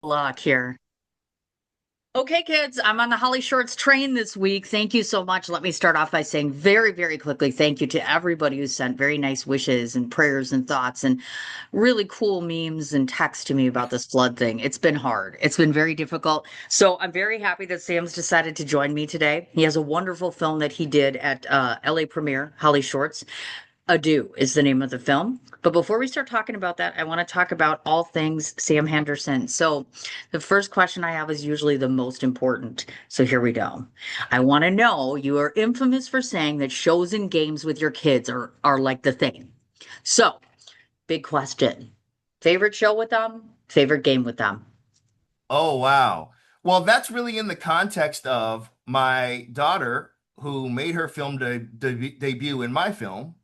Luck here. Okay, kids, I'm on the Holly Shorts train this week. Thank you so much. Let me start off by saying very, very quickly thank you to everybody who sent very nice wishes and prayers and thoughts and really cool memes and texts to me about this flood thing. It's been hard. It's been very difficult. So I'm very happy that Sam's decided to join me today. He has a wonderful film that he did at LA premiere, Holly Shorts. Adieu is the name of the film. But before we start talking about that, I want to talk about all things Sam Henderson. So, the first question I have is usually the most important. So, here we go. I want to know, you are infamous for saying that shows and games with your kids are like the thing. So, big question. Favorite show with them? Favorite game with them? Oh, wow. Well, that's really in the context of my daughter who made her film debut in my film.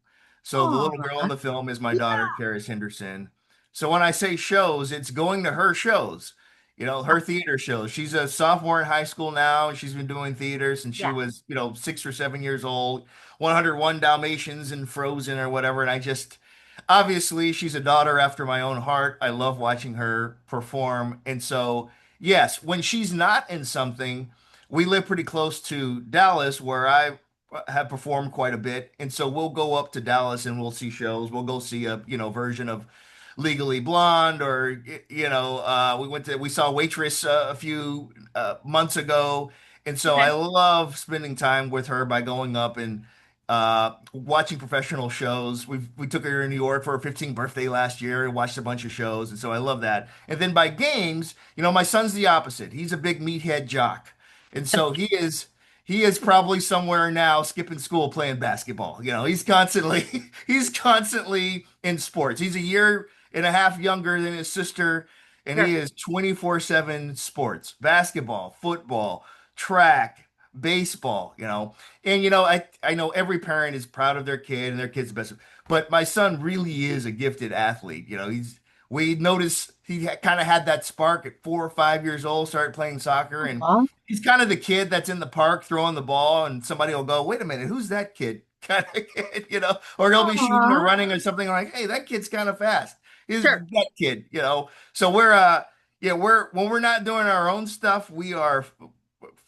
So the little girl in Aw, the film is my daughter, yeah. Karis Henderson. So when I say shows, it's going to her shows, her theater shows. She's a sophomore in high school now, and she's been doing theater since she Yeah. was, 6 or 7 years old, 101 Dalmatians and Frozen or whatever. And obviously, she's a daughter after my own heart. I love watching her perform. And so, yes, when she's not in something, we live pretty close to Dallas, where I have performed quite a bit. And so we'll go up to Dallas and we'll see shows. We'll go see a, version of Legally Blonde, or we saw Waitress a few months ago. And so I Okay. love spending time with her by going up and watching professional shows. We took her to New York for her 15th birthday last year and watched a bunch of shows, and so I love that. And then by games, my son's the opposite. He's a big meathead jock, and so he is probably somewhere now skipping school playing basketball. He's constantly he's constantly in sports. He's a year and a half younger than his sister, and he Sure. is 24/7 sports, basketball, football, track, baseball, and I know every parent is proud of their kid and their kid's the best, but my son really is a gifted athlete. We noticed he kind of had that spark at 4 or 5 years old, started playing soccer, and Aw. he's kind of the kid that's in the park throwing the ball, and somebody will go, "Wait a minute, who's that kid?" Kind of kid, or he'll be shooting or Aw. running or something like, "Hey, that kid's kind of fast." He's Sure. that kid. So yeah, when we're not doing our own stuff, we are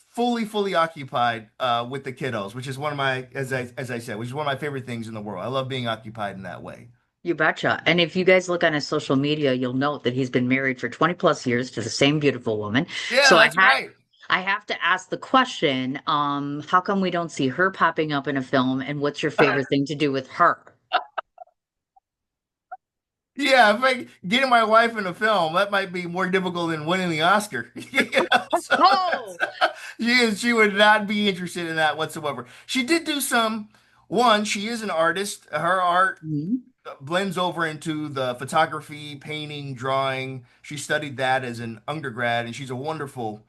fully occupied with the kiddos, which is one of my, as I said, which is one of my favorite things in the world. I love being occupied in that way. You betcha. And if you guys look on his social media, you'll note that he's been married for 20 plus years to the same beautiful woman. Yeah, So that's right. I have to ask the question, how come we don't see her popping up in a film and what's your favorite thing to do with her? Yeah, I think getting my wife in a film, that might be more difficult than winning the Oscar. So Oh, she would not be interested in that whatsoever. She did do one, she is an artist. Her art mhm. blends over into the photography, painting, drawing. She studied that as an undergrad, and she's a wonderful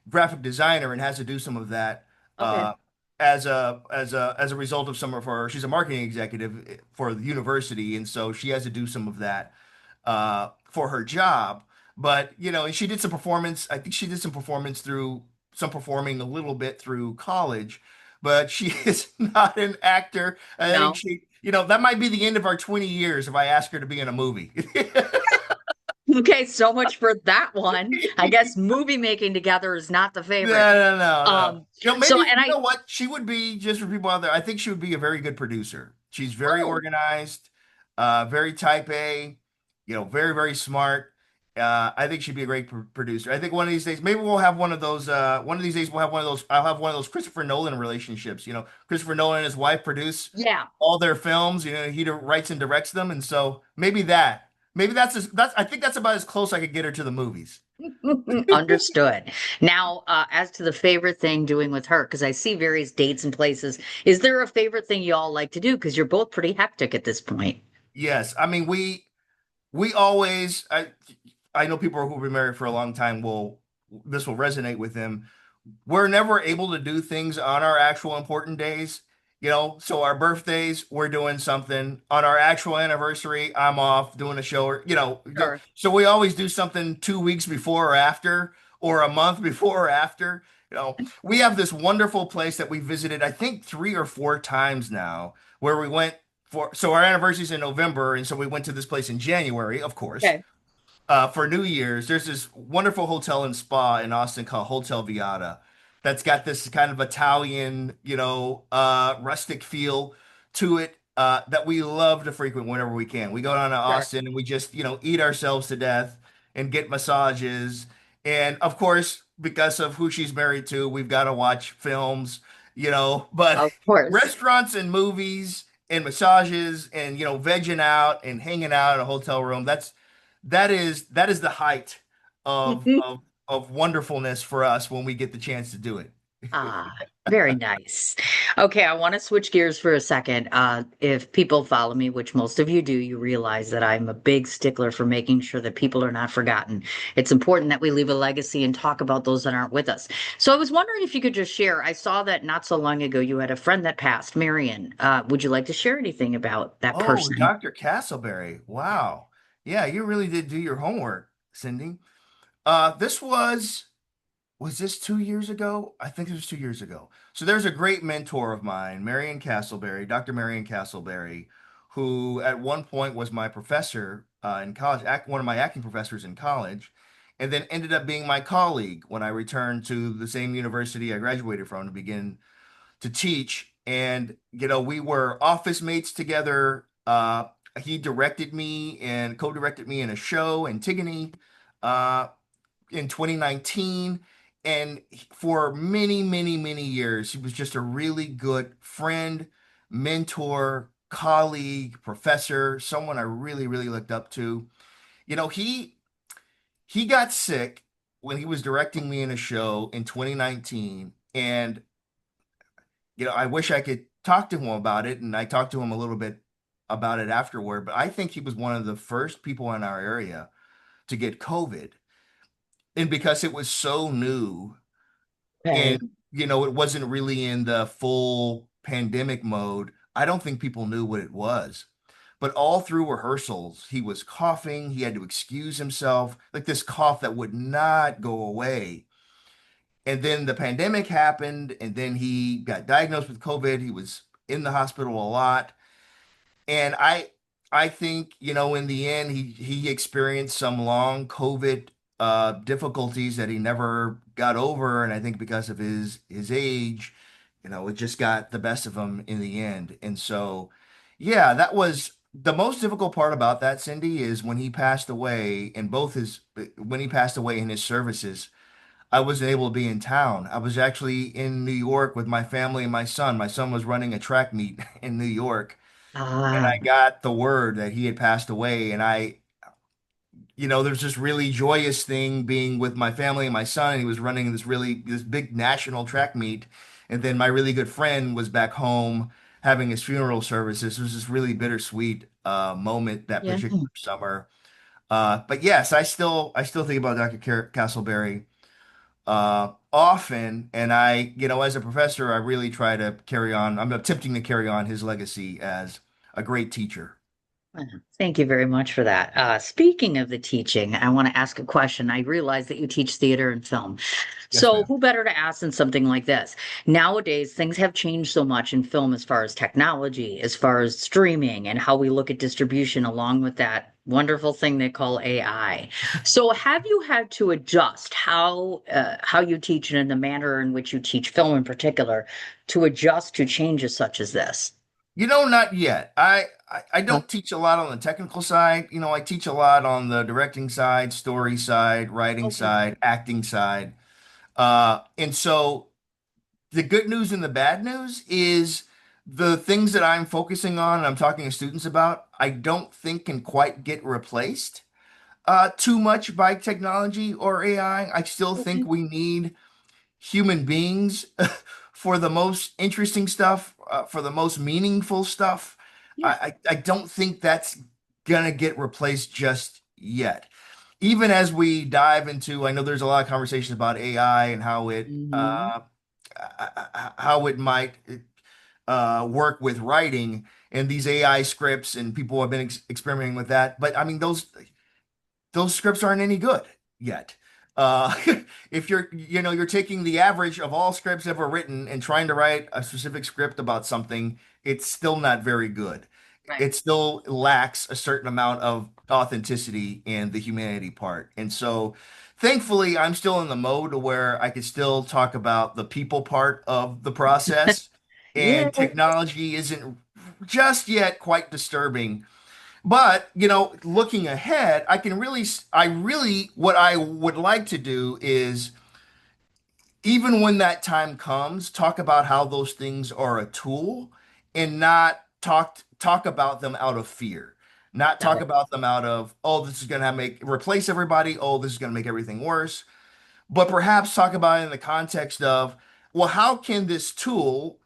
graphic designer and has to do some of that Okay. as a result of some of her. She's a marketing executive for the university, and so she has to do some of that for her job. But and she did some performance. I think she did some performing a little bit through college, but she is not an actor. I think No. that might be the end of our 20 years if I ask her to be in a movie. Okay, so much for that one. I guess movie making together is not the No, favorite. no, no, no. Maybe, So and I what? She would be, just for people out there, I think she would be a very good producer. She's very oh, organized, very type A, very, very smart. I think she'd be a great producer. I think one of these days, maybe we'll have one of these days we'll have one of those, I'll have one of those Christopher Nolan relationships. Christopher Nolan and his wife produce yeah. all their films. He writes and directs them. And so maybe I think that's about as close I could get her to the movies. Understood. Now, as to the favorite thing doing with her, because I see various dates and places, is there a favorite thing you all like to do? Because you're both pretty hectic at this point. Yes, I mean we always I know people who've been married for a long time will this will resonate with them. We're never able to do things on our actual important days. So our birthdays, we're doing something. On our actual anniversary, I'm off doing a show, or Sure. so we always do something 2 weeks before or after, or a month before or after. We have this wonderful place that we visited, I think 3 or 4 times now, where we went so our anniversary's in November, and so we went to this place in January, of course. Okay. for New Year's, there's this wonderful hotel and spa in Austin called Hotel Viata that's got this kind of Italian, rustic feel to it that we love to frequent whenever we can. We go down to Sure. Austin and we just, eat ourselves to death and get massages. And of course, because of who she's married to, we've got to watch films, but Of course. restaurants and movies and massages and, vegging out and hanging out in a hotel room, that is the height of of wonderfulness for us when we get the chance to do it. Ah, very nice. Okay, I want to switch gears for a second. If people follow me, which most of you do, you realize that I'm a big stickler for making sure that people are not forgotten. It's important that we leave a legacy and talk about those that aren't with us. So I was wondering if you could just share. I saw that not so long ago you had a friend that passed, Marion. Would you like to share anything about that Oh, person? Dr. Castleberry. Wow. Yeah, you really did do your homework, Cindy. This was this 2 years ago? I think it was 2 years ago. So there's a great mentor of mine, Marion Castleberry, Dr. Marion Castleberry, who at one point was my professor in college, one of my acting professors in college, and then ended up being my colleague when I returned to the same university I graduated from to begin to teach. And, we were office mates together. He directed me and co-directed me in a show in Tigany. Uh, in 2019. And for many, many, many years, he was just a really good friend, mentor, colleague, professor, someone I really, really looked up to. You know, he got sick when he was directing me in a show in 2019. And, I wish I could talk to him about it. And I talked to him a little bit about it afterward, but I think he was one of the first people in our area to get COVID. And because it was so new, Okay. and it wasn't really in the full pandemic mode, I don't think people knew what it was. But all through rehearsals, he was coughing. He had to excuse himself, like this cough that would not go away. And then the pandemic happened, and then he got diagnosed with COVID. He was in the hospital a lot. And I think, in the end he experienced some long COVID difficulties that he never got over. And I think because of his age, it just got the best of him in the end. And so yeah, that was the most difficult part about that, Cindy, is when he passed away and both his when he passed away in his services, I wasn't able to be in town. I was actually in New York with my family and my son. My son was running a track meet in New York, and Ah, I got the word that he had passed away. And there's this really joyous thing being with my family and my son. And he was running this big national track meet. And then my really good friend was back home having his funeral services. It was this really bittersweet moment that yeah. particular summer. But yes, I still think about Dr. Castleberry often. And as a professor, I really try to carry on. I'm attempting to carry on his legacy as a great teacher. Thank you very much for that. Speaking of the teaching, I want to ask a question. I realize that you teach theater and film. Yes, So, ma'am. who better to ask than something like this? Nowadays, things have changed so much in film as far as technology, as far as streaming, and how we look at distribution, along with that wonderful thing they call AI. So, have you had to adjust how you teach and in the manner in which you teach film in particular to adjust to changes such as this? Not yet. I Oh, don't teach a lot on the technical side. I teach a lot on the directing side, story side, writing okay. side, acting side. And so the good news and the bad news is the things that I'm focusing on and I'm talking to students about, I don't think can quite get replaced too much by technology or AI. I still think Okay. we need human beings for the most interesting stuff, for the most meaningful stuff. Yeah. I don't think that's gonna get replaced just yet. Even as we dive into, I know there's a lot of conversations about AI and Hmm. how it might work with writing and these AI scripts, and people have been experimenting with that. But I mean, those scripts aren't any good yet. Uh, if you're taking the average of all scripts ever written and trying to write a specific script about something, it's still not very good. Right. it still lacks a certain amount of authenticity and the humanity part. And so thankfully I'm still in the mode where I can still talk about the people part of the process, Yeah. and technology isn't just yet quite disturbing. But, looking ahead, what I would like to do is, even when that time comes, talk about how those things are a tool and not talk about them out of fear. Not Got talk it. about them out of, oh, this is gonna make replace everybody, oh, this is gonna make everything worse. But perhaps talk about it in the context of, well, how can this tool,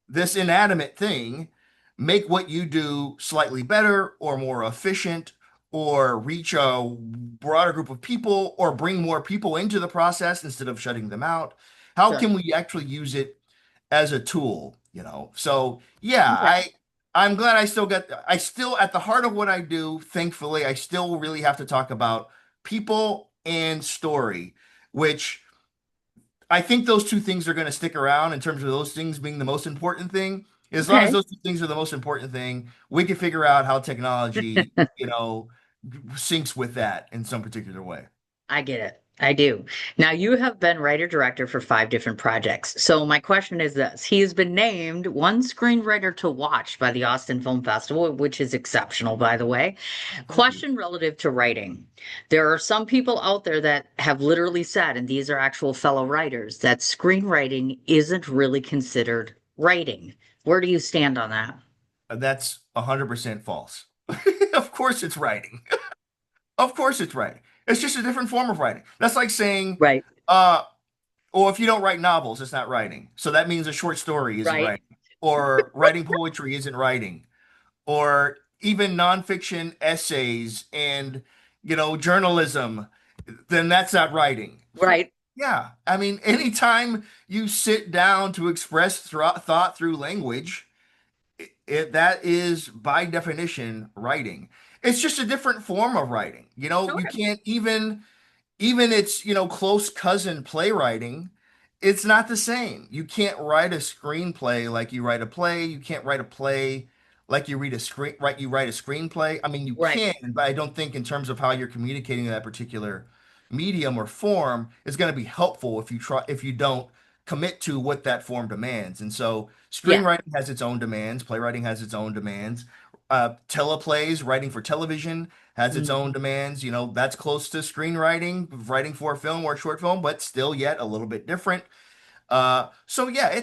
this inanimate thing, make what you do slightly better or more efficient, or reach a broader group of people, or bring more people into the process instead of shutting them out? How Sure. can we actually use it as a tool, So yeah, Okay. I'm glad I still, at the heart of what I do, thankfully, I still really have to talk about people and story, which I think those two things are going to stick around in terms of those things being the most important thing. As long as Okay. those two things are the most important thing, we can figure out how technology, syncs with that in some particular way. I get it. I do. Now, you have been writer director for 5 different projects. So, my question is this: he has been named one screenwriter to watch by the Austin Film Festival, which is exceptional, by the way. Oh, thank you. Question relative to writing. There are some people out there that have literally said, and these are actual fellow writers, that screenwriting isn't really considered writing. Where do you stand on that? That's 100% false. Of course it's writing. Of course it's writing. It's just a different form of writing. That's like saying, Right. uh, or if you don't write novels, it's not writing. So that means a short story isn't Right. writing, or writing poetry isn't writing, or even nonfiction essays and, journalism, then that's not writing. Right. Yeah, I mean, anytime you sit down to express thought through language, that is by definition writing. It's just a different form of writing. You Sure. can't even its close cousin playwriting, it's not the same. You can't write a screenplay like you write a play. You can't write a play like you write a screenplay. I mean, you Right. can, but I don't think in terms of how you're communicating that particular medium or form is going to be helpful if you don't commit to what that form demands. And so Yeah. screenwriting has its own demands, playwriting has its own demands. Teleplays, writing for television, has its own Mhm. demands. That's close to screenwriting, writing for a film or a short film, but still yet a little bit different. So yeah,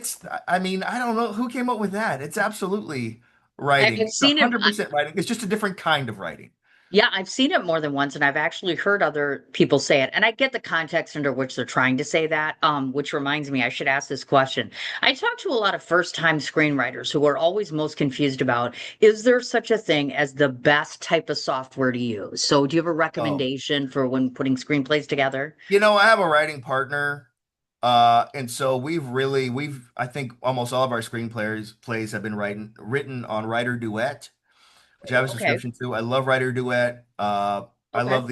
I mean, I don't know who came up with that. It's absolutely writing. I've It's seen it. 100% writing. It's just a different kind of writing. Yeah, I've seen it more than once, and I've actually heard other people say it. And I get the context under which they're trying to say that, which reminds me, I should ask this question. I talk to a lot of first-time screenwriters who are always most confused about, is there such a thing as the best type of software to use? So do you have a Oh, recommendation for when putting screenplays together? I have a writing partner. And so I think almost all of our plays have been written on Writer Duet, which I have a Okay. subscription to. I love Writer Duet. I Okay. love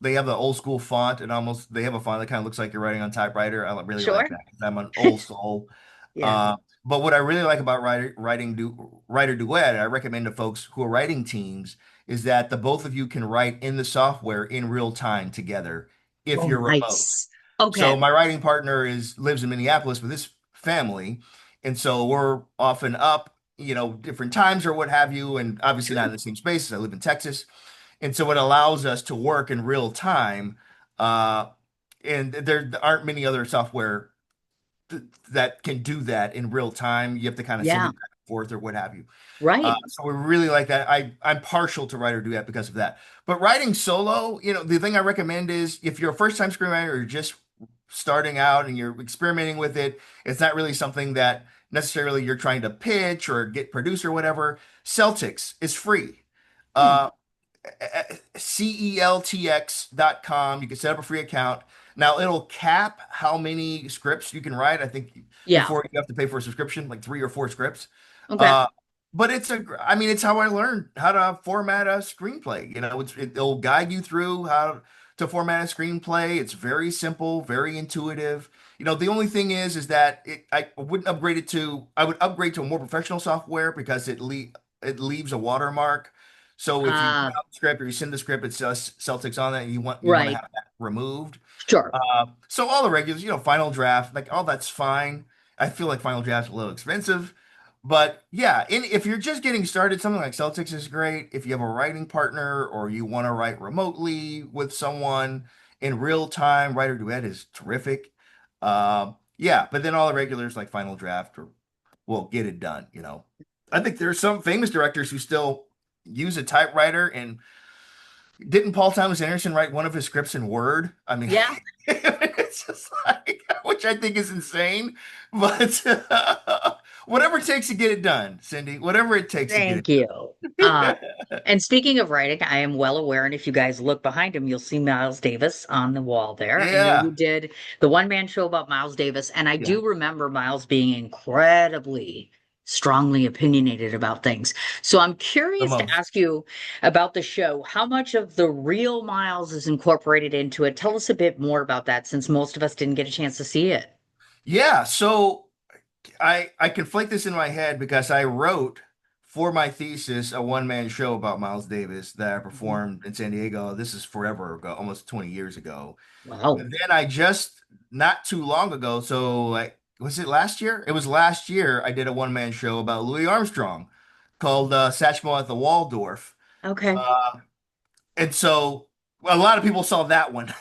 they have the old school font, and they have a font that kind of looks like you're writing on typewriter. I really like Sure. that 'cause I'm an old soul. Yeah. Uh, but what I really like about Writer Duet, I recommend to folks who are writing teams, is that the both of you can write in the software in real time together if Oh, you're remote. nice. So Okay. my writing partner lives in Minneapolis with his family, and so we're often up, different times or what have you, and obviously not Sure. in the same spaces. I live in Texas, and so it allows us to work in real time. Uh, and there aren't many other software that can do that in real time. You have to kind of send Yeah. it back and forth or what have you. Right. So we really like that. I'm partial to writer do that because of that. But writing solo, the thing I recommend is if you're a first time screenwriter or you're just starting out and you're experimenting with it, it's not really something that necessarily you're trying to pitch or get produced or whatever. Celtics is free. Hmm. Uh, CELTX.com. You can set up a free account. Now it'll cap how many scripts you can write. I think Yeah. before you have to pay for a subscription, like 3 or 4 scripts. Okay. Uh, but I mean, it's how I learned how to format a screenplay. It'll guide you through how to format a screenplay. It's very simple, very intuitive. The only thing is that I would upgrade to a more professional software because it leaves a watermark. So if you put Ah, out the script or you send the script, it says Celtics on it, and you want to right. have that removed. Sure. So all the regulars, final draft, like all that's fine. I feel like final draft's a little expensive, but yeah, if you're just getting started, something like Celtics is great. If you have a writing partner or you want to write remotely with someone in real time, writer duet is terrific. Yeah, but then all the regulars like final draft will get it done. I think there's some famous directors who still use a typewriter, and didn't Paul Thomas Anderson write one of his scripts in Word? I mean, Yeah. it's just like, which I think is insane, but whatever it takes to get it done, Cindy, whatever it takes to get Thank you. Uh, it done. and speaking of writing, I am well aware, and if you guys look behind him, you'll see Miles Davis on the wall there. I know you Yeah. did the one-man show about Miles Davis, and I Yeah. do remember Miles being incredibly strongly opinionated about things. So I'm The curious to most. ask you about the show. How much of the real Miles is incorporated into it? Tell us a bit more about that, since most of us didn't get a chance to see it. Yeah. So I conflate this in my head because I wrote for my thesis a one-man show about Miles Davis that I Mhm. performed in San Diego. This is forever ago, almost 20 years ago. Wow. And then I just not too long ago, so like was it last year? It was last year I did a one-man show about Louis Armstrong called Satchmo at the Waldorf. Okay. Uh, and so a lot of people saw that one.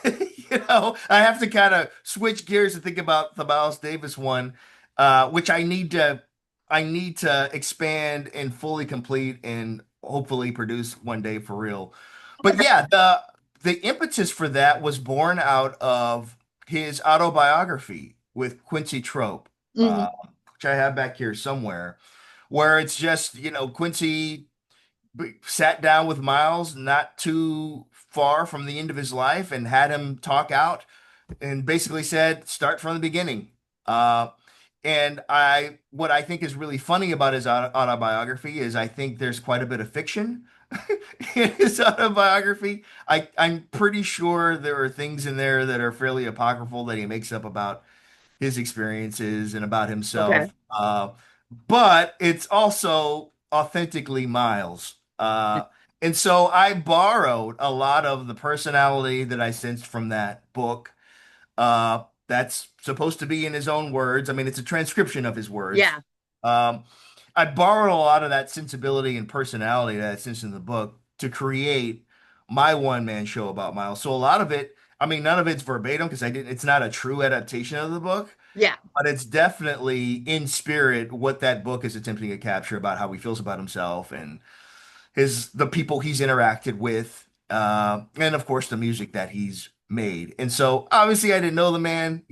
I have to kind of switch gears and think about the Miles Davis one, which I need to expand and fully complete and hopefully produce one day for real. But Okay. yeah, the impetus for that was born out of his autobiography with Quincy Trope, uh, Hmm. which I have back here somewhere, where it's just, Quincy sat down with Miles not too far from the end of his life and had him talk out and basically said, start from the beginning. And what I think is really funny about his autobiography is I think there's quite a bit of fiction in his autobiography. I'm pretty sure there are things in there that are fairly apocryphal that he makes up about his experiences and about Okay. himself. But it's also authentically Miles. And so I borrowed a lot of the personality that I sensed from that book. That's supposed to be in his own words. I mean, it's a transcription of his words. Yeah. Um, I borrowed a lot of that sensibility and personality that I sensed in the book to create my one-man show about Miles. So a lot of it, I mean, none of it's verbatim because it's not a true adaptation of the book, Yeah. but it's definitely in spirit what that book is attempting to capture about how he feels about himself and the people he's interacted with, and of course the music that he's made. And so obviously I didn't know the man.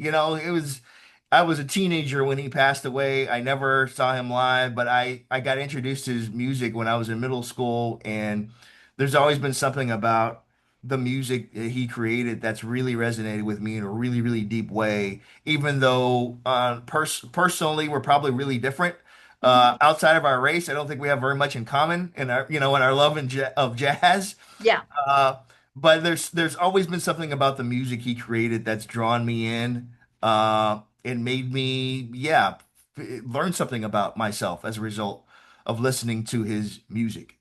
I was a teenager when he passed away. I never saw him live, but I got introduced to his music when I was in middle school, and there's always been something about the music that he created that's really resonated with me in a really, really deep way, even though personally we're probably really different. Mhm. Outside of our race, I don't think we have very much in common in our love of jazz. Yeah. Uh, but there's always been something about the music he created that's drawn me in, and made me, yeah, learn something about myself as a result of listening to his music.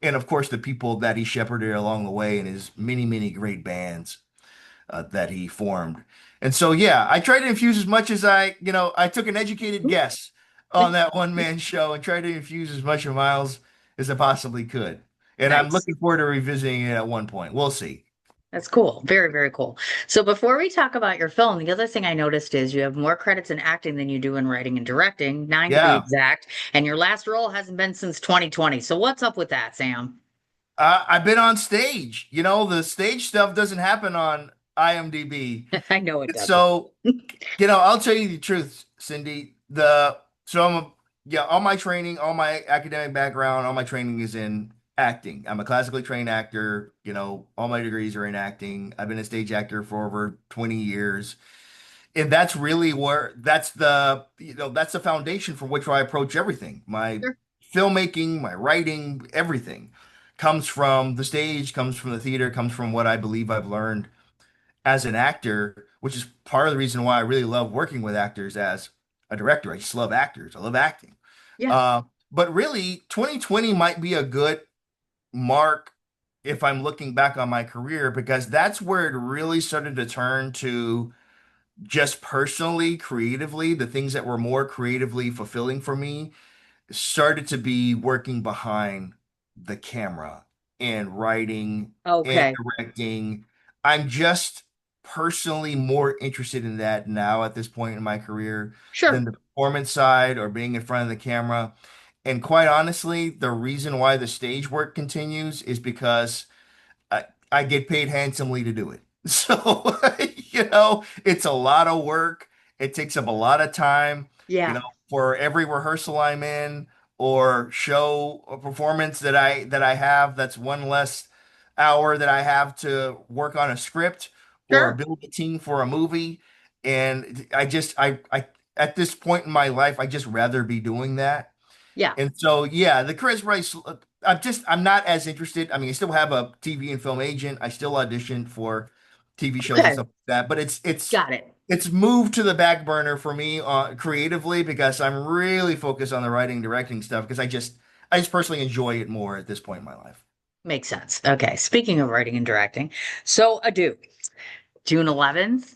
And of course, the people that he shepherded along the way in his many, many great bands that he formed. And so, yeah, I tried to infuse as much as I took an educated guess on that one man show and tried to infuse as much of Miles as I possibly could. And I'm Nice. looking forward to revisiting it at one point. We'll see. That's cool. Very, very cool. So before we talk about your film, the other thing I noticed is you have more credits in acting than you do in writing and directing, 9 to be Yeah. exact, and your last role hasn't been since 2020. So what's up with that, Sam? I've been on stage. The stage stuff doesn't happen on IMDb. I know it doesn't. So, I'll tell you the truth, Cindy. All my training, all my academic background, all my training is in acting. I'm a classically trained actor. All my degrees are in acting. I've been a stage actor for over 20 years. And that's really that's the foundation from which I approach everything. My Sure. filmmaking, my writing, everything comes from the stage, comes from the theater, comes from what I believe I've learned as an actor, which is part of the reason why I really love working with actors as a director. I just love actors. I love acting. Yeah. Uh, But really, 2020 might be a good mark if I'm looking back on my career because that's where it really started to turn to just personally, creatively, the things that were more creatively fulfilling for me started to be working behind the camera and writing and Okay. directing. I'm just personally more interested in that now at this point in my career than Sure. the performance side or being in front of the camera. And quite honestly, the reason why the stage work continues is because I, I get paid handsomely to do it. So, it's a lot of work. It takes up a lot of time, Yeah. for every rehearsal I'm in or show or performance that I have, that's one less hour that I have to work on a script or Sure. build a team for a movie. And I at this point in my life, I just rather be doing that. Yeah. And so, yeah, the Chris Rice, I'm not as interested. I mean, I still have a TV and film agent. I still audition for TV shows and Okay. stuff like that, but it's Got it. it's moved to the back burner for me creatively because I'm really focused on the writing, directing stuff because I just personally enjoy it more at this point in my life. Makes sense. Okay. Speaking of writing and directing, so Adieu, June 11th,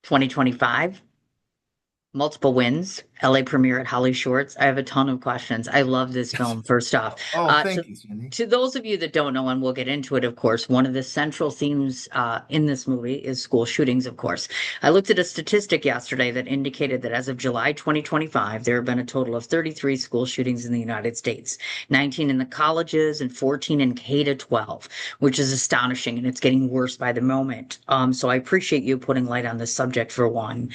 2025. Multiple wins, LA premiere at Holly Shorts. I have a ton of questions. I love this film, first off. Oh, Uh, to, thank you, Cindy. to those of you that don't know, and we'll get into it, of course, one of the central themes in this movie is school shootings, of course. I looked at a statistic yesterday that indicated that as of July 2025, there have been a total of 33 school shootings in the United States, 19 in the colleges and 14 in K to 12, which is astonishing, and it's getting worse by the moment. So I appreciate you putting light on this subject for one.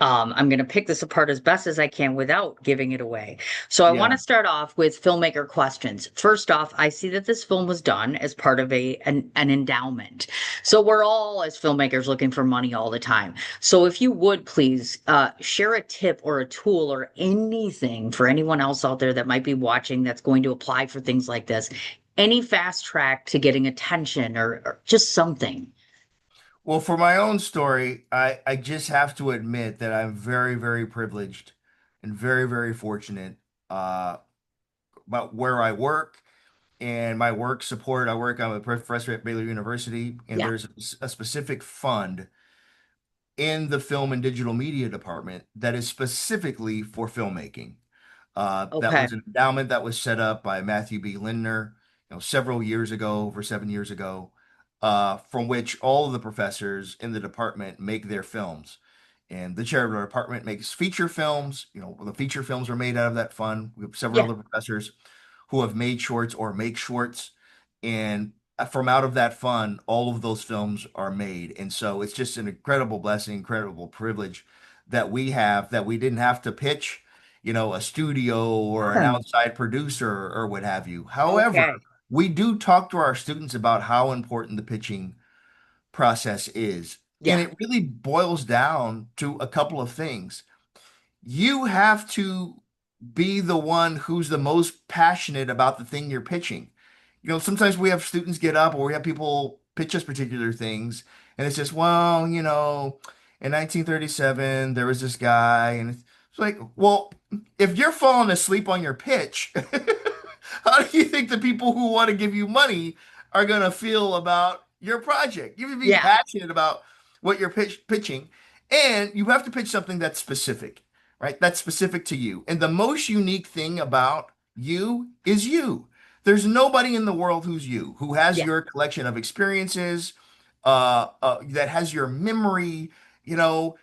I'm going to pick this apart as best as I can without giving it away. So I want Yeah. to start off with filmmaker questions. First off, I see that this film was done as part of an endowment. So we're all as filmmakers looking for money all the time. So if you would please share a tip or a tool or anything for anyone else out there that might be watching that's going to apply for things like this. Any fast track to getting attention or just something. Well, for my own story, I just have to admit that I'm very, very privileged and very, very fortunate uh, about where I work and my work support. I'm a professor at Baylor University, and Yeah. there's a specific fund in the film and digital media department that is specifically for filmmaking. That Okay. was an endowment that was set up by Matthew B. Lindner, several years ago, over 7 years ago, from which all of the professors in the department make their films. And the chair of our department makes feature films. The feature films are made out of that fund. We have several Yeah. other professors who have made shorts or make shorts. And from out of that fund, all of those films are made. And so it's just an incredible blessing, incredible privilege that we have that we didn't have to pitch, a studio or an Hmm. outside producer or what have you. However, Okay. we do talk to our students about how important the pitching process is. And Yeah. it really boils down to a couple of things. You have to be the one who's the most passionate about the thing you're pitching. Sometimes we have students get up or we have people pitch us particular things, and it's just, well, in 1937, there was this guy, and it's like, well, if you're falling asleep on your pitch, how do you think the people who want to give you money are going to feel about your project? You have to be Yeah. passionate about what you're pitching, and you have to pitch something that's specific, right? That's specific to you. And the most unique thing about you is you. There's nobody in the world who's you, who has Yeah. your collection of experiences, that has your memory. You know,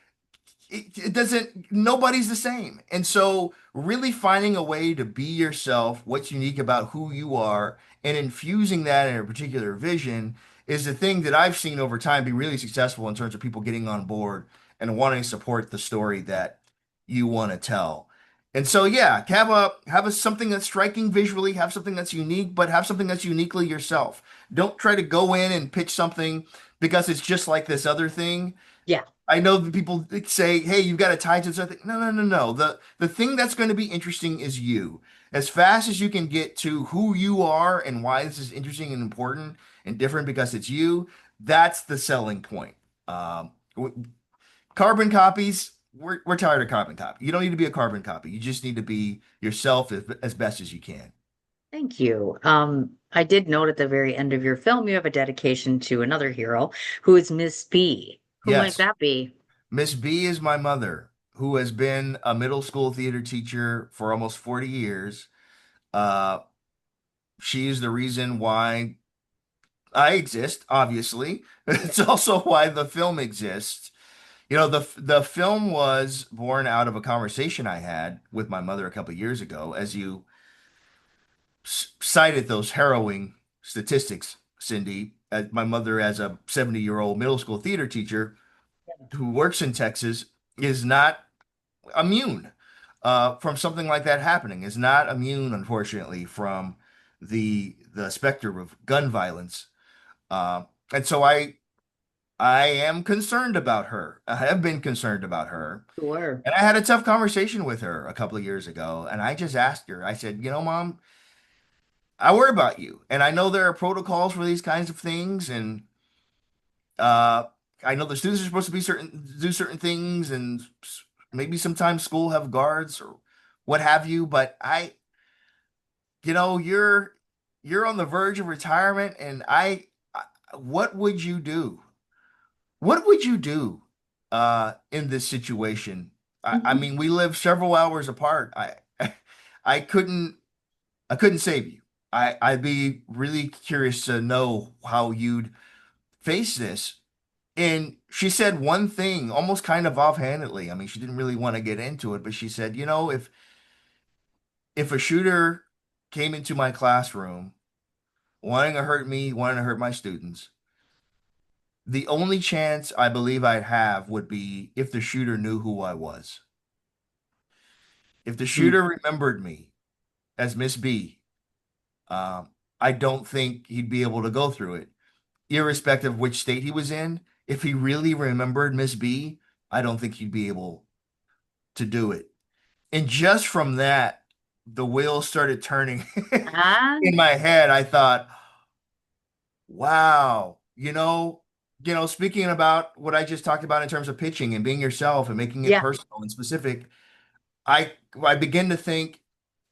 it doesn't, nobody's the same. And so, really finding a way to be yourself, what's unique about who you are, and infusing that in a particular vision is the thing that I've seen over time be really successful in terms of people getting on board and wanting to support the story that you want to tell. And so, yeah, have a something that's striking visually, have something that's unique, but have something that's uniquely yourself. Don't try to go in and pitch something because it's just like this other thing. Yeah. I know that people say, "Hey, you've got to tie to something." No, no, no, no. The thing that's going to be interesting is you. As fast as you can get to who you are and why this is interesting and important and different because it's you, that's the selling point. Carbon copies. we're tired of carbon copy. You don't need to be a carbon copy. You just need to be yourself as best as you can. Thank you. I did note at the very end of your film, you have a dedication to another hero who is Miss B. Who might Yes, that be? Miss B is my mother, who has been a middle school theater teacher for almost 40 years. Uh, she is the reason why I exist, obviously. It's also why the film exists. You know, the film was born out of a conversation I had with my mother a couple of years ago, as you cited those harrowing statistics, Cindy. My mother, as a 70-year-old middle school theater teacher who works in Texas, is not immune from something like that happening. Is not immune, unfortunately, from the specter of gun violence. Uh, and so I am concerned about her. I have been concerned about her. Sure. And I had a tough conversation with her a couple of years ago. And I just asked her, I said, you know, Mom, I worry about you. And I know there are protocols for these kinds of things. And uh, I know the students are supposed to be do certain things. And maybe sometimes school have guards or what have you. But you know, you're on the verge of retirement. And what would you do? What would you do in this situation? I Mhm. mean, we live several hours apart. I couldn't I couldn't save you. I'd be really curious to know how you'd face this. And she said one thing almost kind of offhandedly. I mean, she didn't really want to get into it, but she said, you know, if a shooter came into my classroom wanting to hurt me, wanting to hurt my students, the only chance I believe I'd have would be if the shooter knew who I was. If the Mm. shooter remembered me as Miss B, I don't think he'd be able to go through it, irrespective of which state he was in. If he really remembered Miss B, I don't think he'd be able to do it. And just from that, the wheels started turning Ah, in my head. I thought, wow, speaking about what I just talked about in terms of pitching and being yourself and making it yeah, personal and specific, I I begin to think,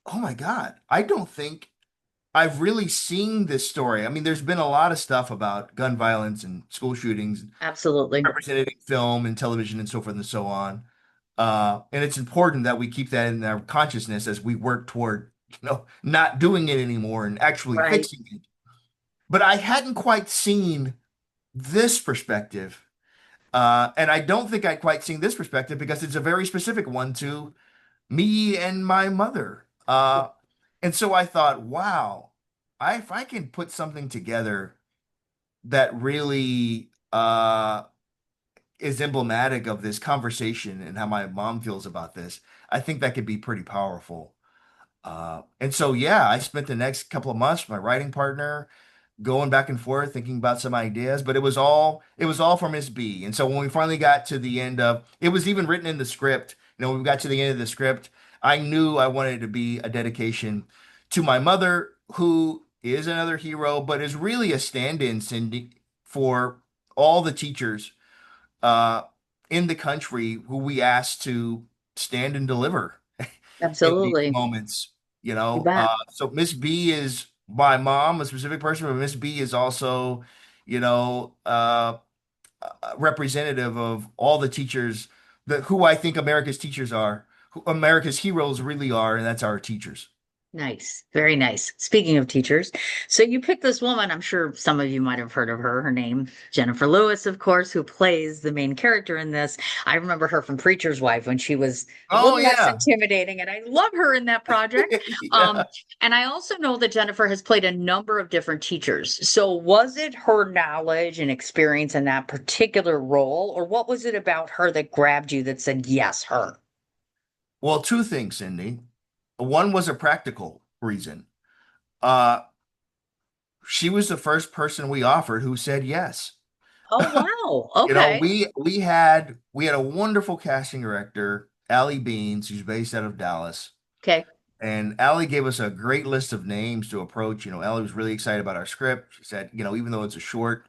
oh my God, I don't think I've really seen this story. I mean, there's been a lot of stuff about gun violence and school shootings absolutely. represented in film and television and so forth and so on. And it's important that we keep that in our consciousness as we work toward, not doing it anymore and actually Right. fixing it. But I hadn't quite seen this perspective. And I don't think I'd quite seen this perspective because it's a very specific one to me and my mother. And so I thought, wow, if I can put something together that really is emblematic of this conversation and how my mom feels about this, I think that could be pretty powerful. And so, yeah, I spent the next couple of months with my writing partner going back and forth, thinking about some ideas, but it was all for Miss B. And so when we finally got to the end of it was even written in the script, when we got to the end of the script, I knew I wanted it to be a dedication to my mother, who is another hero, but is really a stand-in, Cindy, for all the teachers uh in the country who we asked to stand and deliver in these Absolutely. moments, You bet. So Miss B is my mom, a specific person, but Miss B is also, you know, representative of all the teachers that who I think America's teachers are, who America's heroes really are, and that's our teachers. Nice. Very nice. Speaking of teachers, so you picked this woman, I'm sure some of you might have heard of her. Her name, Jennifer Lewis, of course, who plays the main character in this. I remember her from Preacher's Wife when she was a Oh little less yeah. intimidating, and I love her in that project. Yeah. And I also know that Jennifer has played a number of different teachers. So was it her knowledge and experience in that particular role, or what was it about her that grabbed you that said, yes, her? Well, two things, Cindy. One was a practical reason. Uh, she was the first person we offered who said yes. Oh, wow. You know, Okay. we had a wonderful casting director, Allie Beans, who's based out of Dallas. Okay. And Allie gave us a great list of names to approach. Allie was really excited about our script. She said, even though it's a short,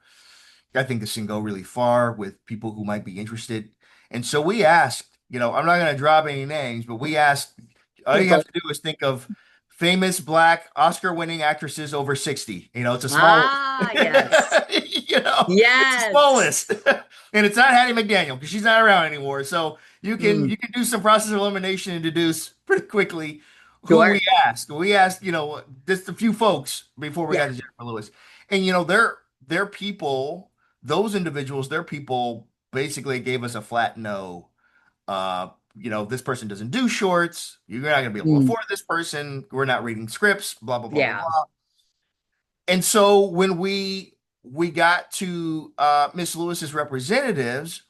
I think this can go really far with people who might be interested. And so we asked I'm not going to drop any names, but we asked, all you have People. to do is think of famous black Oscar-winning actresses over 60. It's a small, Ah, yes. it's a small Yes. list. And it's not Hattie McDaniel because she's not around anymore. So you can Mm, you can do some process of elimination and deduce pretty quickly who we sure. asked. We asked, just a few folks before we Yeah. got to Jennifer Lewis. And they're people, those individuals, their people basically gave us a flat no. This person doesn't do shorts. You're not going to be able to Mm, afford this person. We're not reading scripts, blah, blah, blah, blah, yeah. blah. And so when we got to Miss Lewis's representatives,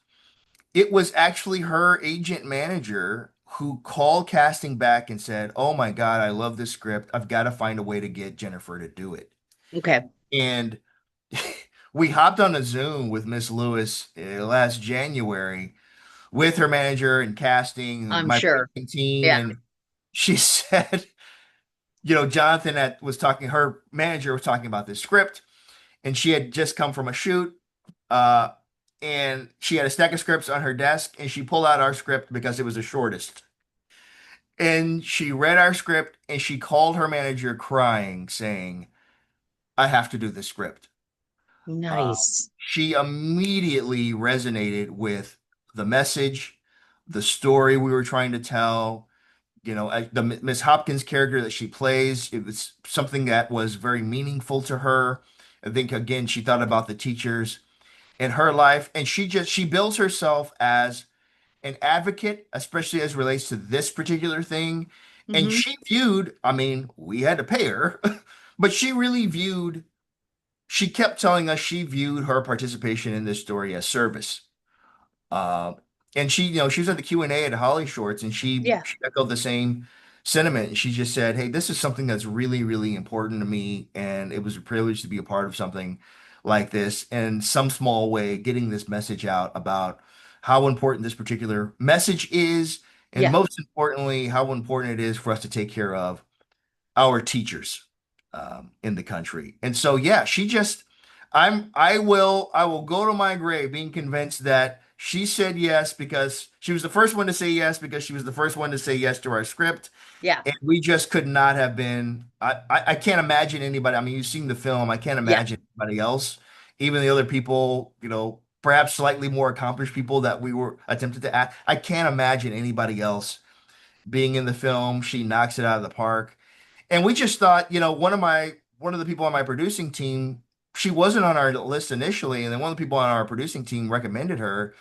it was actually her agent manager who called casting back and said, "Oh my God, I love this script. I've got to find a way to get Jennifer to do it." Okay. And we hopped on a Zoom with Miss Lewis last January with her manager and casting and I'm my sure. producing team. Yeah. And she said, Jonathan was talking, her manager was talking about this script, and she had just come from a shoot. Uh, and she had a stack of scripts on her desk, and she pulled out our script because it was the shortest. And she read our script and she called her manager crying, saying, I have to do this script. Nice. She immediately resonated with the message, the story we were trying to tell. The Miss Hopkins character that she plays, it was something that was very meaningful to her. I think again, she thought about the teachers in her life, and she builds herself as an advocate, especially as relates to this particular thing. And Hmm. she viewed, I mean, we had to pay her, but she really viewed, she kept telling us she viewed her participation in this story as service. Uh, and she was at the Q&A at Holly Shorts, and she, Yeah. she echoed the same sentiment. She just said, "Hey, this is something that's really, really important to me, and it was a privilege to be a part of something like this, in some small way, getting this message out about how important this particular message is, and Yeah. most importantly, how important it is for us to take care of our teachers in the country." And so, yeah, I will go to my grave being convinced that she said yes because she was the first one to say yes because she was the first one to say yes to our script. Yeah. And we just could not have been, I can't imagine anybody. I mean, you've seen the film. I can't Yeah. imagine anybody else, even the other people, perhaps slightly more accomplished people that we were attempted to act. I can't imagine anybody else being in the film. She knocks it out of the park. And we just thought, one of the people on my producing team, she wasn't on our list initially, and then one of the people on our producing team recommended her.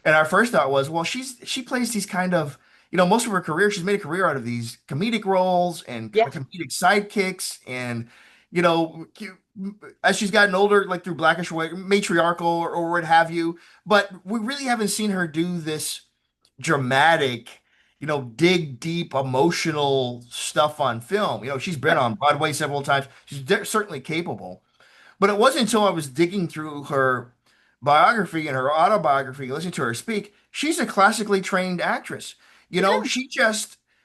And our first thought was, well, she plays these kind of, most of her career, she's made a career out of these comedic roles and Yeah. comedic sidekicks, and you know, as she's gotten older, like through Blackish White, matriarchal or what have you. But we really haven't seen her do this dramatic, dig deep emotional stuff on film. She's been Sure. on Broadway several times. She's certainly capable. But it wasn't until I was digging through her biography and her autobiography, listening to her speak, she's a classically trained actress. Yeah.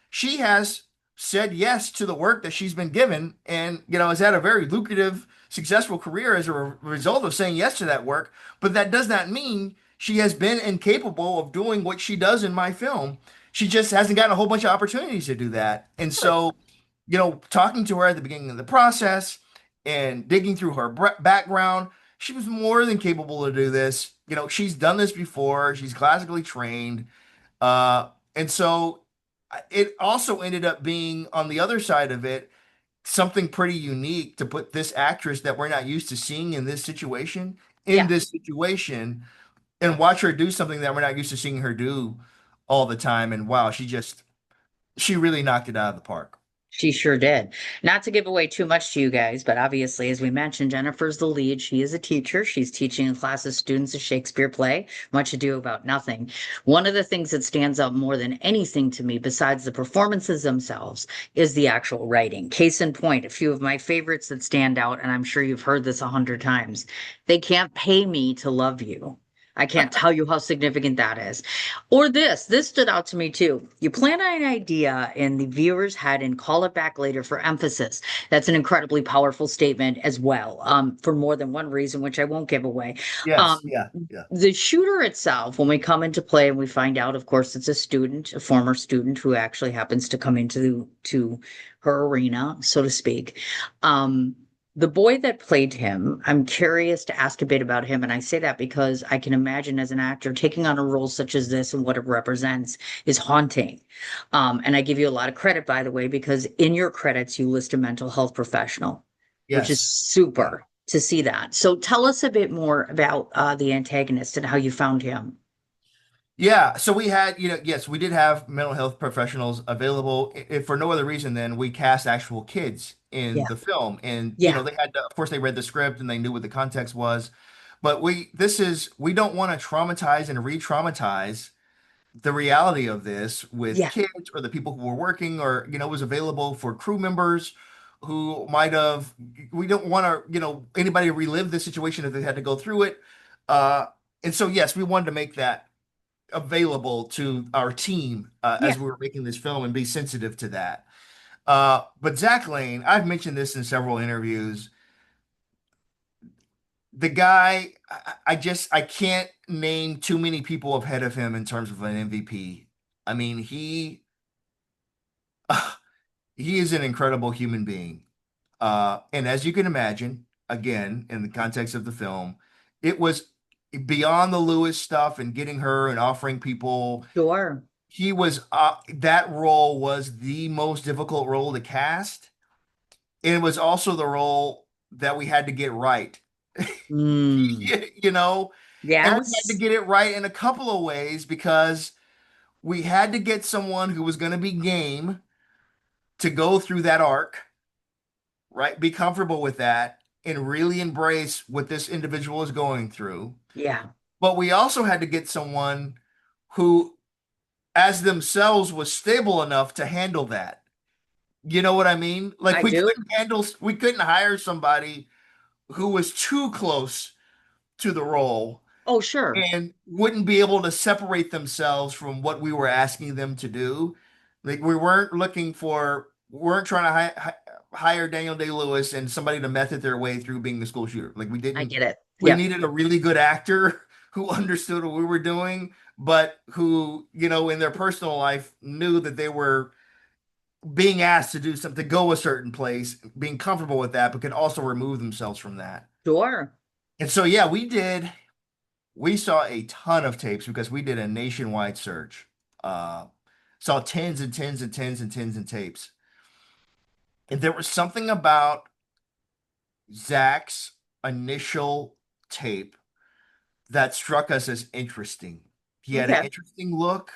She has said yes to the work that she's been given and, has had a very lucrative, successful career as a result of saying yes to that work. But that does not mean she has been incapable of doing what she does in my film. She just hasn't gotten a whole bunch of opportunities to do that. And Sure. so, talking to her at the beginning of the process, and digging through her background, she was more than capable to do this. She's done this before. She's classically trained. And so it also ended up being on the other side of it, something pretty unique to put this actress that we're not used to seeing in Yeah. this situation and watch her do something that we're not used to seeing her do all the time. And wow, she really knocked it out of the park. She sure did. Not to give away too much to you guys, but obviously, as we mentioned, Jennifer's the lead. She is a teacher. She's teaching a class of students a Shakespeare play, Much Ado About Nothing. One of the things that stands out more than anything to me, besides the performances themselves, is the actual writing. Case in point, a few of my favorites that stand out, and I'm sure you've heard this 100 times. They can't pay me to love you. I can't tell you how significant that is. Or this stood out to me too. You plant an idea in the viewer's head and call it back later for emphasis. That's an incredibly powerful statement as well, for more than one reason, which I won't give away. Yes, Um, yeah, yeah. the shooter itself, when we come into play and we find out, of course, it's a student, a former student who actually happens to come into to her arena, so to speak. Um, the boy that played him, I'm curious to ask a bit about him. And I say that because I can imagine as an actor taking on a role such as this and what it represents is haunting. And I give you a lot of credit, by the way, because in your credits, you list a mental health professional, which is Yes. Yeah. super to see that. So tell us a bit more about the antagonist and how you found him. Yeah, so we had, yes, we did have mental health professionals available if for no other reason than we cast actual kids in Yeah. the film. And, Yeah. they had to, of course, they read the script and they knew what the context was. But we don't want to traumatize and re-traumatize the reality of this with Yeah. kids or the people who were working or, was available for crew members who might have, we don't want to, anybody relive the situation if they had to go through it. Uh, and so, yes, we wanted to make that available to our team Yeah. as we were making this film and be sensitive to that. But Zach Lane, I've mentioned this in several interviews. The guy, I can't name too many people ahead of him in terms of an MVP. I mean, he is an incredible human being. And as you can imagine, again, in the context of the film, it was beyond the Lewis stuff and getting her and offering people. Sure. He was that role was the most difficult role to cast, and it was also the role that we had to get right. Mm. you know, and we had to Yes. get it right in a couple of ways because we had to get someone who was going to be game to go through that arc, right? Be comfortable with that and really embrace what this individual is going through. Yeah. But we also had to get someone who, as themselves, was stable enough to handle that. You know what I mean? Like I do. we couldn't hire somebody who was too close to the role Oh, sure. and wouldn't be able to separate themselves from what we were asking them to do. Like we weren't trying to hire Daniel Day-Lewis and somebody to method their way through being the school shooter. Like I get it. we Yep. needed a really good actor who understood what we were doing, but who, in their personal life knew that they were being asked to do something, to go a certain place, being comfortable with that, but can also remove themselves from that. Sure. And so, yeah, we saw a ton of tapes because we did a nationwide search. Uh, saw tens and tens and tens and tens and tapes. And there was something about Zach's initial tape that struck us as interesting. He had an Okay. interesting look.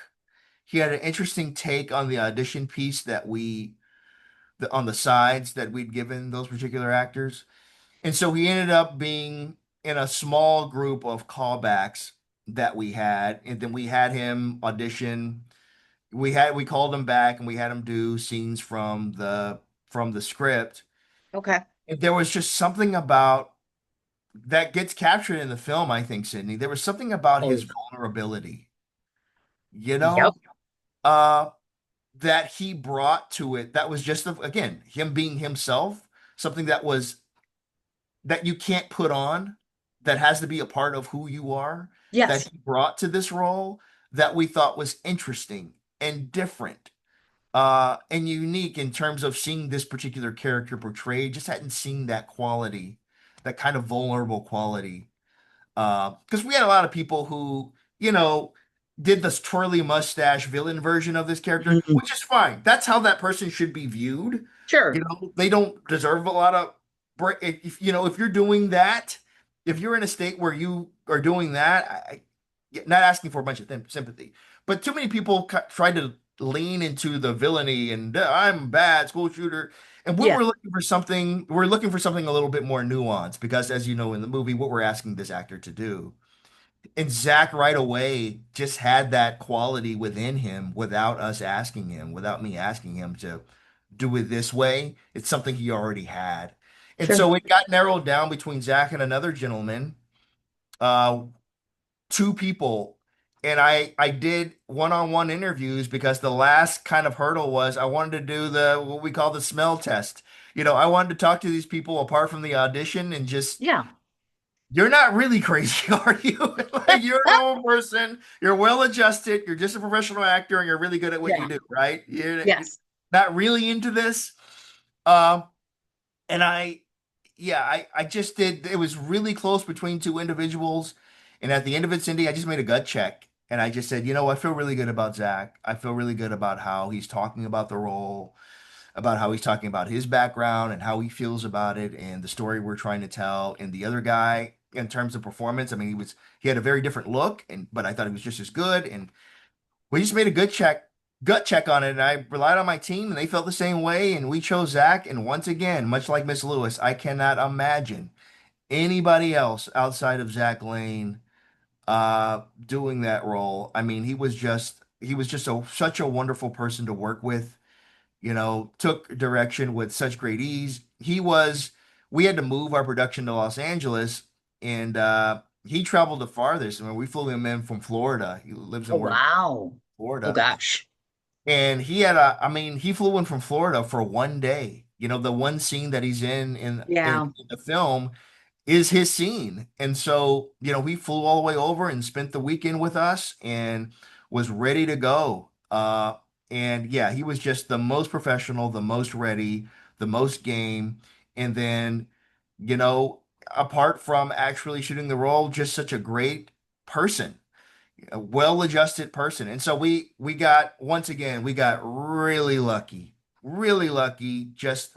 He had an interesting take on the audition piece on the sides that we'd given those particular actors. And so he ended up being in a small group of callbacks that we had, and then we had him audition. We called him back and we had him do scenes from the script. Okay. And there was just something about that gets captured in the film, I think, Sydney. There was something about Oh, his yeah. vulnerability, you Yep. know, uh, that he brought to it that was just again him being himself, something that you can't put on, that has to be a part of who you are, that Yes. he brought to this role that we thought was interesting and different and unique in terms of seeing this particular character portrayed. Just hadn't seen that quality, that kind of vulnerable quality. Because we had a lot of people who, did this twirly mustache villain version of this character, Mm. which is fine. That's how that person should be viewed. Sure. They don't deserve a lot of break. If you're doing that, if you're in a state where you are doing that, not asking for a bunch of sympathy, but too many people try to lean into the villainy and I'm a bad school shooter. And what Yeah. we're looking for something a little bit more nuanced because, as you know, in the movie, what we're asking this actor to do. And Zach right away just had that quality within him without us asking him, without me asking him to do it this way. It's something he already had. And Sure. so it got narrowed down between Zach and another gentleman. Uh, two people, and I did one-on-one interviews because the last kind of hurdle was I wanted to do the what we call the smell test. I wanted to talk to these people apart from the audition and just Yeah. you're not really crazy, are you? Like you're a normal person, you're well adjusted, you're just a professional actor, and you're really good at what you Yeah. do, right? You're Yes. not really into this. Um, and yeah, I just did. It was really close between two individuals, and at the end of it, Cindy, I just made a gut check, and I just said, I feel really good about Zach. I feel really good about how he's talking about the role, about how he's talking about his background and how he feels about it, and the story we're trying to tell. And the other guy, in terms of performance, I mean, he had a very different look, and but I thought he was just as good, and we just made a gut check on it, and I relied on my team, and they felt the same way, and we chose Zach. And once again, much like Miss Lewis, I cannot imagine anybody else outside of Zach Lane doing that role. I mean, he was just such a wonderful person to work with. Took direction with such great ease. We had to move our production to Los Angeles, and he traveled the farthest. I mean, we flew him in from Florida. He lives Oh, and works wow. in Oh, Florida. gosh. And I mean, he flew in from Florida for one day. The one scene that he's in Yeah. the film is his scene. And so, he flew all the way over and spent the weekend with us and was ready to go. And yeah, he was just the most professional, the most ready, the most game. And then, you know, apart from actually shooting the role, just such a great person, a well-adjusted person. And so we got once again, we got really lucky just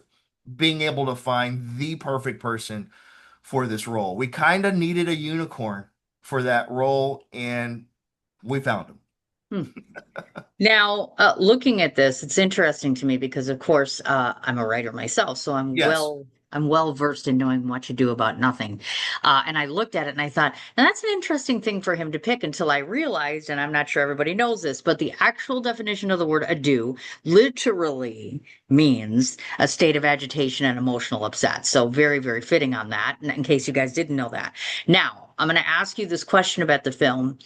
being able to find the perfect person for this role. We kind of needed a unicorn for that role, and we found him. Hmm. Now, looking at this, it's interesting to me because, of course, I'm a writer myself, so Yes. I'm well versed in knowing what to do about nothing. And I looked at it and I thought, now that's an interesting thing for him to pick until I realized, and I'm not sure everybody knows this, but the actual definition of the word ado literally means a state of agitation and emotional upset. So very, very fitting on that, in case you guys didn't know that. Now, I'm going to ask you this question about the film.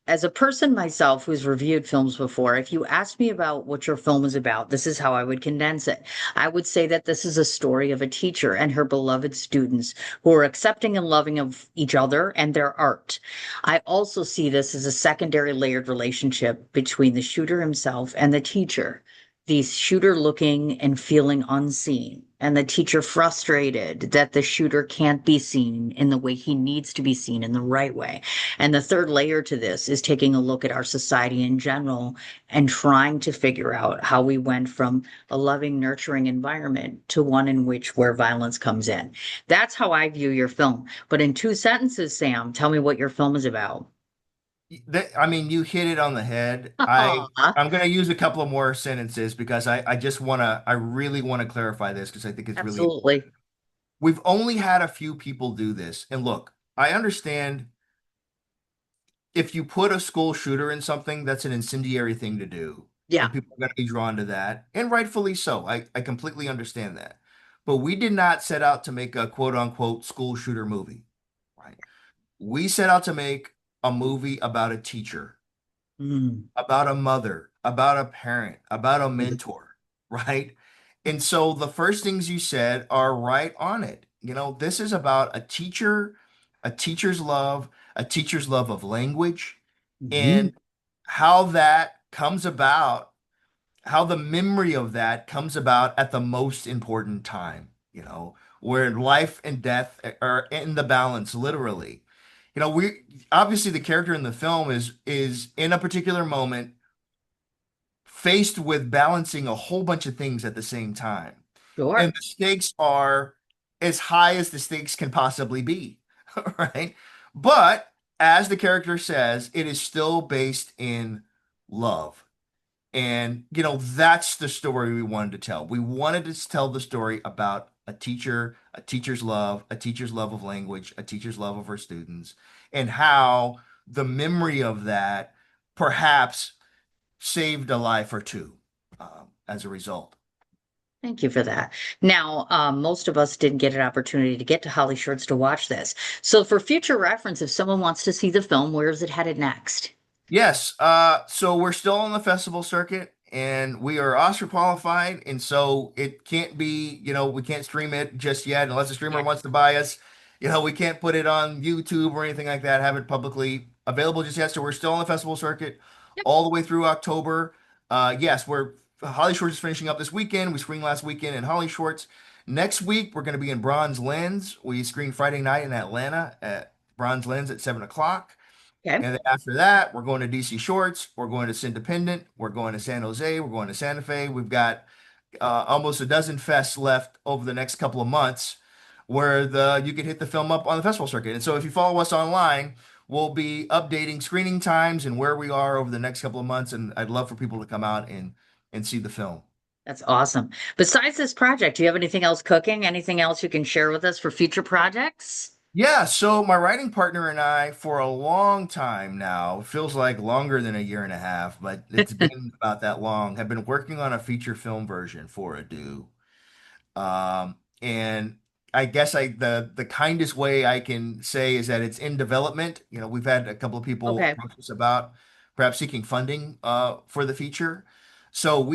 As a person myself who's reviewed films before, if you asked me about what your film is about, this is how I would condense it. I would say that this is a story of a teacher and her beloved students who are accepting and loving of each other and their art. I also see this as a secondary layered relationship between the shooter himself and the teacher. The shooter looking and feeling unseen, and the teacher frustrated that the shooter can't be seen in the way he needs to be seen in the right way. And the third layer to this is taking a look at our society in general and trying to figure out how we went from a loving, nurturing environment to one in which where violence comes in. That's how I view your film. But in two sentences, Sam, tell me what your film is about. I mean, you hit it on the head. Aw, I'm going to use a couple of more sentences because I really want to clarify this because I think it's really important. absolutely. We've only had a few people do this. And look, I understand if you put a school shooter in something, that's an incendiary thing to do. Yeah. And people are going to be drawn to that. And rightfully so. I completely understand that. But we did not set out to make a quote unquote school shooter movie, right? We set out to make a movie about a teacher, Mm. about a mother, about a parent, about a mentor, right? And so the first things you said are right on it. This is about a teacher's love, a teacher's love of language, Mhm. and how that comes about, how the memory of that comes about at the most important time, where life and death are in the balance, literally. We obviously the character in the film is in a particular moment faced with balancing a whole bunch of things at the same time. And Sure. the stakes are as high as the stakes can possibly be, right? But as the character says, it is still based in love. And, that's the story we wanted to tell. We wanted to tell the story about a teacher, a teacher's love of language, a teacher's love of her students, and how the memory of that perhaps saved a life or two as a result. Thank you for that. Now, most of us didn't get an opportunity to get to Holly Shorts to watch this. So, for future reference, if someone wants to see the film, where is it headed next? Yes, so we're still on the festival circuit and we are Oscar qualified, and so it can't be, we can't stream it just yet unless a streamer Yeah. wants to buy us. We can't put it on YouTube or anything like that, have it publicly available just yet. So we're still on the festival circuit Yep. all the way through October. Yes, we're Holly Shorts is finishing up this weekend. We screened last weekend in Holly Shorts. Next week we're going to be in Bronze Lens. We screened Friday night in Atlanta at Bronze Lens at 7 o'clock. Okay. And then after that, we're going to DC Shorts, we're going to Independent, we're going to San Jose, we're going to Santa Fe. We've got almost a dozen fests left over the next couple of months where the you can hit the film up on the festival circuit. And so if you follow us online, we'll be updating screening times and where we are over the next couple of months. And I'd love for people to come out and see the film. That's awesome. Besides this project, do you have anything else cooking? Anything else you can share with us for future projects? Yeah, so my writing partner and I, for a long time now, it feels like longer than a year and a half, but it's been about that long, have been working on a feature film version for a do. And I guess the kindest way I can say is that it's in development. We've had a couple of people Okay. approach us about perhaps seeking funding for the feature. So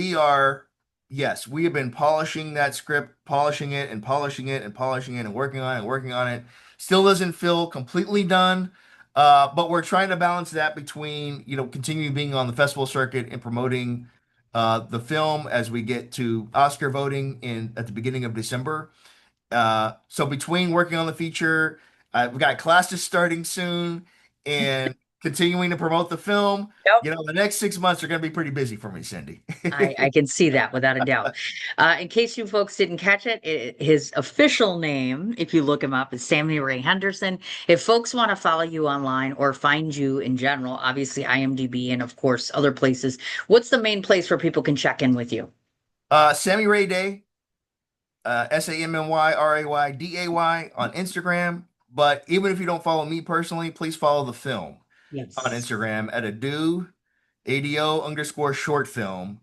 yes, we have been polishing that script, polishing it and polishing it and polishing it and working on it and working on it. Still doesn't feel completely done. But we're trying to balance that between, continuing being on the festival circuit and promoting the film as we get to Oscar voting in at the beginning of December. So between working on the feature, we've got classes starting soon, and continuing to promote the film. Yep. The next 6 months are going to be pretty busy for me, Cindy. I can see that without a doubt. In case you folks didn't catch it, his official name, if you look him up, is Sammy Ray Henderson. If folks want to follow you online or find you in general, obviously IMDb and of course other places, what's the main place where people can check in with you? Sammy Ray Day, SammyRayday on Instagram. But even if you don't follow me personally, please follow the film on Yes. Instagram at ADO_short film.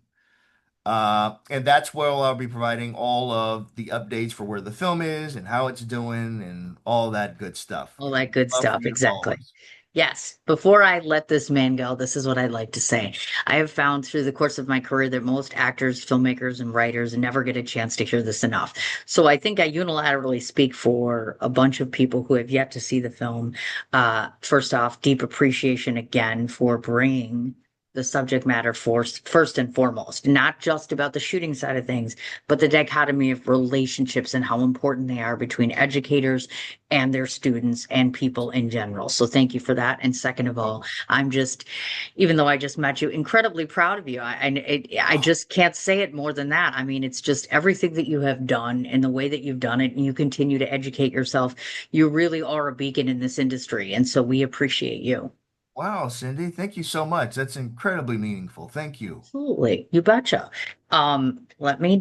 And that's where I'll be providing all of the updates for where the film is and how it's doing and all that good stuff. All that good Love for stuff. you to follow Exactly. us. Yes. Before I let this man go, this is what I'd like to say. I have found through the course of my career that most actors, filmmakers, and writers never get a chance to hear this enough. So I think I unilaterally speak for a bunch of people who have yet to see the film. First off, deep appreciation again for bringing the subject matter first and foremost, not just about the shooting side of things, but the dichotomy of relationships and how important they are between educators and their students and people in general. So thank you for that. And second of all, I'm just, even though I just met you, incredibly proud of you. I Oh, just can't say it more than that. I mean, it's just everything that you have done and the way that you've done it, and you continue to educate yourself. You really are a beacon in this industry. And so we appreciate you. wow, Cindy, thank you so much. That's incredibly meaningful. Thank you. Absolutely. You betcha. Let me